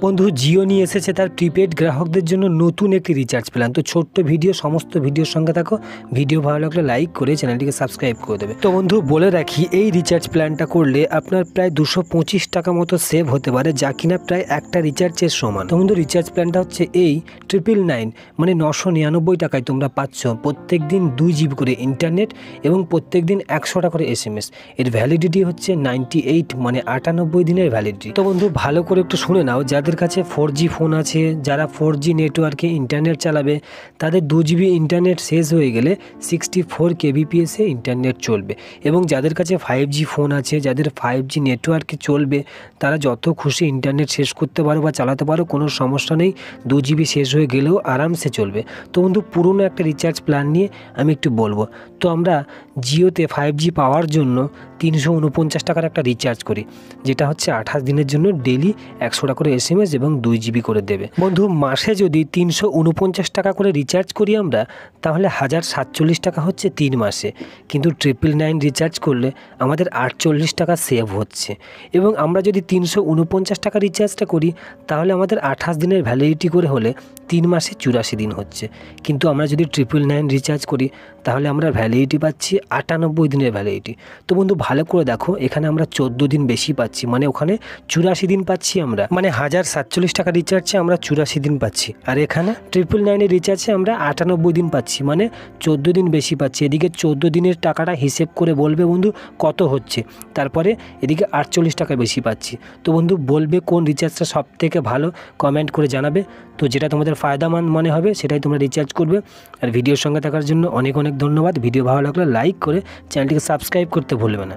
বন্ধু জিও নিয়ে এসেছে তার প্রিপেড গ্রাহকদের জন্য নতুন একটি রিচার্জ প্ল্যান। তো ছোট্ট ভিডিও, সমস্ত ভিডিওর সঙ্গে থাকো। ভিডিও ভালো লাগলে লাইক করে চ্যানেলটিকে সাবস্ক্রাইব করে দেবে। তো বন্ধু বলে রাখি, এই রিচার্জ প্ল্যানটা করলে আপনার প্রায় 225 টাকা মতো সেভ হতে পারে, যা কিনা প্রায় একটা রিচার্জের সমান। তো বন্ধু রিচার্জ প্ল্যানটা হচ্ছে এই 999 মানে 999 টাকায় তোমরা পাচ্ছ প্রত্যেক দিন 2 জিবি করে ইন্টারনেট এবং প্রত্যেক দিন 100 টাকা করে SMS। এর ভ্যালিডিটি হচ্ছে 98 মানে 98 দিনের ভ্যালিডিটি। তো বন্ধু ভালো করে একটু শুনে নাও, যাদের কাছে 4G ফোন আছে, যারা 4G নেটওয়ার্কে ইন্টারনেট চালাবে, তাদের 2 জিবি ইন্টারনেট শেষ হয়ে গেলে 64 kbps এ ইন্টারনেট চলবে। এবং যাদের কাছে 5G ফোন আছে, যাদের 5G নেটওয়ার্কে চলবে, তারা যত খুশি ইন্টারনেট শেষ করতে পারো বা চালাতে পারো, কোনো সমস্যা নেই। 2 জিবি শেষ হয়ে গেলেও আরামসে চলবে। তো বন্ধু পুরনো একটা রিচার্জ প্ল্যান নিয়ে আমি একটু বলবো। তো আমরা জিওতে 5G পাওয়ার জন্য 349 টাকার একটা রিচার্জ করি, যেটা হচ্ছে 28 দিনের জন্য ডেইলি 100 টাকা করে SMS এবং 2 জিবি করে দেবে। বন্ধু মাসে যদি 349 টাকা করে রিচার্জ করি আমরা, তাহলে 1047 টাকা হচ্ছে 3 মাসে। কিন্তু 999 রিচার্জ করলে আমাদের 48 টাকা সেভ হচ্ছে। এবং আমরা যদি 349 টাকা রিচার্জটা করি, তাহলে আমাদের 28 দিনের ভ্যালিডিটি করে হলে 3 মাসে 84 দিন হচ্ছে। কিন্তু আমরা যদি 999 রিচার্জ করি, তাহলে আমরা ভ্যালিডিটি পাচ্ছি 98 দিনের ভ্যালিডিটি। তো বন্ধু ভালো করে দেখো, এখানে আমরা 14 দিন বেশি পাচ্ছি, মানে ওখানে 84 দিন পাচ্ছি আমরা, মানে 1047 টাকা রিচার্জে আমরা 84 দিন পাচ্ছি। আর এখানে 999 রিচার্জে আমরা 98 দিন পাচ্ছি, মানে 14 দিন বেশি পাচ্ছি। এদিকে 14 দিনের টাকাটা হিসেব করে বলবে বন্ধু কত হচ্ছে, তারপরে এদিকে 48 টাকা বেশি পাচ্ছি। তো বন্ধু বলবে কোন রিচার্জটা সব থেকে ভালো, কমেন্ট করে জানাবে। তো যেটা তোমাদের ফায়দামান মনে হবে সেটাই তোমরা রিচার্জ করবে। আর ভিডিওর সঙ্গে থাকার জন্য অনেক অনেক ধন্যবাদ। ভিডিও ভালো লাগলে লাইক করে চ্যানেলটিকে সাবস্ক্রাইব করতে ভুলবে না।